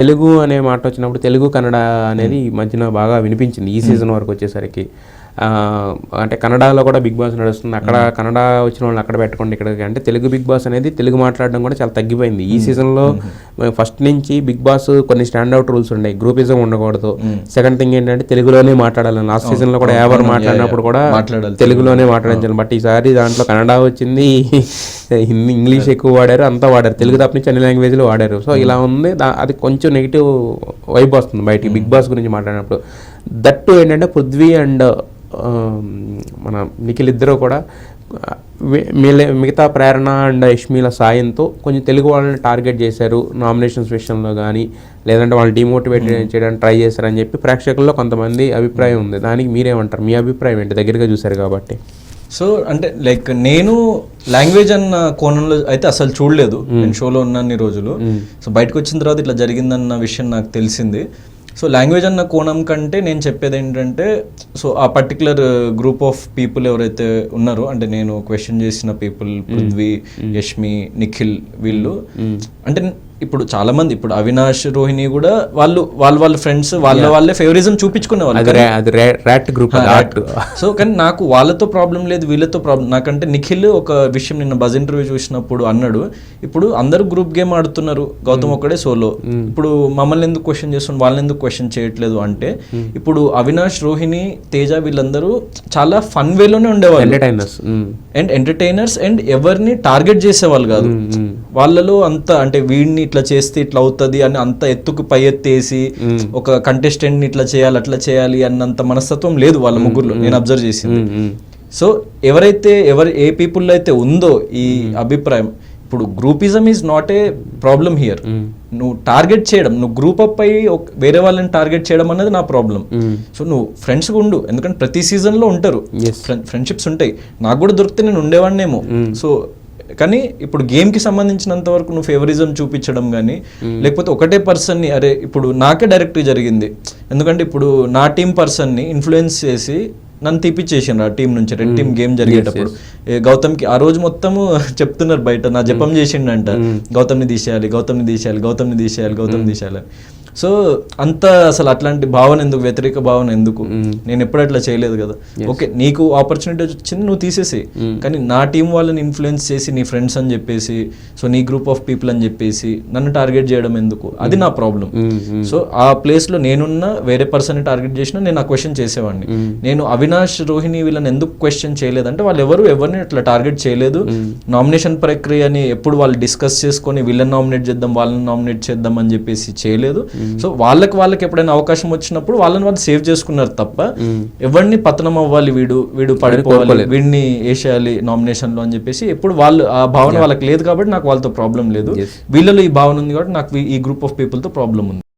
తెలుగు అనే మాట వచ్చినప్పుడు తెలుగు కన్నడ అనేది ఈ మధ్యన బాగా వినిపించింది ఈ సీజన్ వరకు వచ్చేసరికి. అంటే కన్నడలో కూడా బిగ్ బాస్ నడుస్తుంది, అక్కడ కన్నడ వచ్చిన వాళ్ళని అక్కడ పెట్టుకోండి ఇక్కడికి అంటే తెలుగు బిగ్ బాస్ అనేది తెలుగు మాట్లాడడం కూడా చాలా తగ్గిపోయింది ఈ సీజన్లో. ఫస్ట్ నుంచి బిగ్ బాస్ కొన్ని స్టాండ్అవుట్ రూల్స్ ఉన్నాయి, గ్రూపిజం ఉండకూడదు. సెకండ్ థింగ్ ఏంటంటే తెలుగులోనే మాట్లాడాలి. లాస్ట్ సీజన్లో కూడా ఎవరు మాట్లాడినప్పుడు కూడా తెలుగులోనే మాట్లాడించాలి. బట్ ఈసారి దాంట్లో కన్నడ వచ్చింది, హిందీ ఇంగ్లీష్ ఎక్కువ వాడారు, అంతా వాడారు, తెలుగు తప్ప నుంచి అన్ని లాంగ్వేజ్లు వాడారు. సో ఇలా ఉంది, అది కొంచెం నెగిటివ్ వైబ్ వస్తుంది బయటికి బిగ్ బాస్ గురించి మాట్లాడినప్పుడు. దట్టు ఏంటంటే పృథ్వీ అండ్ మన నిఖిల్ ఇద్దరు కూడా మిగతా ప్రేరణ అండ్ యష్మిల సాయంతో కొంచెం తెలుగు వాళ్ళని టార్గెట్ చేశారు నామినేషన్స్ విషయంలో కానీ, లేదంటే వాళ్ళు డిమోటివేట్ చేయడానికి ట్రై చేశారని చెప్పి ప్రేక్షకుల్లో కొంతమంది అభిప్రాయం ఉంది. దానికి మీరేమంటారు? మీ అభిప్రాయం ఏంటి దగ్గరగా చూశారు కాబట్టి? సో అంటే లైక్ నేను లాంగ్వేజ్ అన్న కోణంలో అయితే అసలు చూడలేదు, నేను షోలో ఉన్నన్ని రోజులు. సో బయటకు వచ్చిన తర్వాత ఇట్లా జరిగిందన్న విషయం నాకు తెలిసింది. సో లాంగ్వేజ్ అన్న కోణం కంటే నేను చెప్పేది ఏంటంటే, సో ఆ పర్టికులర్ గ్రూప్ ఆఫ్ పీపుల్ ఎవరైతే ఉన్నారో, అంటే నేను క్వశ్చన్ చేసిన పీపుల్ పృథ్వీ, యష్మి, నిఖిల్, వీళ్ళు అంటే ఇప్పుడు చాలా మంది, ఇప్పుడు అవినాష్, రోహిణి కూడా వాళ్ళ ఫ్రెండ్స్ వాళ్ళే ఫేవరిజం చూపించుకునే వాళ్ళు. సో కానీ నాకు వాళ్ళతో ప్రాబ్లం లేదు, వీళ్ళతో ప్రాబ్లం. నాకంటే నిఖిల్ ఒక విషయం నిన్న బజ్ ఇంటర్వ్యూ చూసినప్పుడు అన్నాడు, ఇప్పుడు అందరూ గ్రూప్ గేమ్ ఆడుతున్నారు, గౌతమ్ ఒక్కడే సోలో, ఇప్పుడు మమ్మల్ని ఎందుకు క్వశ్చన్ చేస్తున్నారు, వాళ్ళని ఎందుకు క్వశ్చన్ చేయట్లేదు అంటే, ఇప్పుడు అవినాష్, రోహిణి, తేజ వీళ్ళందరూ చాలా ఫన్ వేలోనే ఉండేవాళ్ళు, అండ్ ఎంటర్టైనర్స్, అండ్ ఎవరిని టార్గెట్ చేసేవాళ్ళు కాదు. వాళ్ళలో అంత అంటే వీడిని ఇట్లా చేస్తే ఇట్లా అవుతుంది అని అంత ఎత్తుకు పై ఎత్తేసి ఒక కంటెస్టెంట్ ఇట్లా చేయాలి అట్లా చేయాలి అన్నంత మనస్తత్వం లేదు వాళ్ళ ముగ్గురులో, నేను అబ్జర్వ్ చేసింది. సో ఏ పీపుల్లో అయితే ఉందో ఈ అభిప్రాయం, ఇప్పుడు groupism is not a problem here. నువ్వు టార్గెట్ చేయడం, నువ్వు గ్రూప్ అప్ అయ్యి వేరే వాళ్ళని టార్గెట్ చేయడం అనేది నా ప్రాబ్లం. సో నువ్వు ఫ్రెండ్స్గా ఉండు, ఎందుకంటే ప్రతి సీజన్లో ఉంటారు ఫ్రెండ్షిప్స్ ఉంటాయి, నాకు కూడా దొరికితే నేను ఉండేవాడినేమో. సో కానీ ఇప్పుడు గేమ్కి సంబంధించినంత వరకు నువ్వు ఫేవరిజం చూపించడం కానీ, లేకపోతే ఒకటే పర్సన్ని, అరే ఇప్పుడు నాకే డైరెక్ట్గా జరిగింది, ఎందుకంటే ఇప్పుడు నా టీం పర్సన్ని ఇన్ఫ్లుయెన్స్ చేసి నన్ను తీపిచ్చేసిండ్రు ఆ టీం నుంచి. రెడ్ టీం గేమ్ జరిగేటప్పుడు గౌతమ్కి ఆ రోజు మొత్తము చెప్తున్నారు బయట, నా జపం చేసిండంట, గౌతమ్ని తీసేయాలి, గౌతమ్ని తీసేయాలి, గౌతమ్ని తీసేయాలి, గౌతమ్ తీసేయాలి. సో అంత అసలు అట్లాంటి భావన ఎందుకు, వ్యతిరేక భావన ఎందుకు? నేను ఎప్పుడు అట్లా చేయలేదు కదా. ఓకే, నీకు ఆపర్చునిటీ వచ్చింది, నువ్వు తీసేసి, కానీ నా టీం వాళ్ళని ఇన్ఫ్లుయెన్స్ చేసి నీ ఫ్రెండ్స్ అని చెప్పేసి, సో నీ గ్రూప్ ఆఫ్ పీపుల్ అని చెప్పేసి నన్ను టార్గెట్ చేయడం ఎందుకు? అది నా ప్రాబ్లం. సో ఆ ప్లేస్లో నేనున్న వేరే పర్సన్ని టార్గెట్ చేసినా నేను ఆ క్వశ్చన్ చేసేవాడిని. నేను అవినాష్, రోహిణి వీళ్ళని ఎందుకు క్వశ్చన్ చేయలేదంటే, వాళ్ళు ఎవరిని అట్లా టార్గెట్ చేయలేదు. నామినేషన్ ప్రక్రియని ఎప్పుడు వాళ్ళు డిస్కస్ చేసుకొని వీళ్ళని నామినేట్ చేద్దాం, వాళ్ళని నామినేట్ చేద్దాం అని చెప్పేసి చేయలేదు. సో వాళ్ళకి ఎప్పుడైనా అవకాశం వచ్చినప్పుడు వాళ్ళని వాళ్ళు సేవ్ చేసుకున్నారు తప్ప, ఎవరిని పతనం అవ్వాలి, వీడు పడిపోవాలి, వీడిని వేసేయాలి నామినేషన్ లో అని చెప్పేసి ఎప్పుడు వాళ్ళు ఆ భావన వాళ్ళకి లేదు. కాబట్టి నాకు వాళ్ళతో ప్రాబ్లం లేదు. వీళ్ళలో ఈ భావన ఉంది కాబట్టి నాకు ఈ గ్రూప్ ఆఫ్ పీపుల్ తో ప్రాబ్లం ఉంది.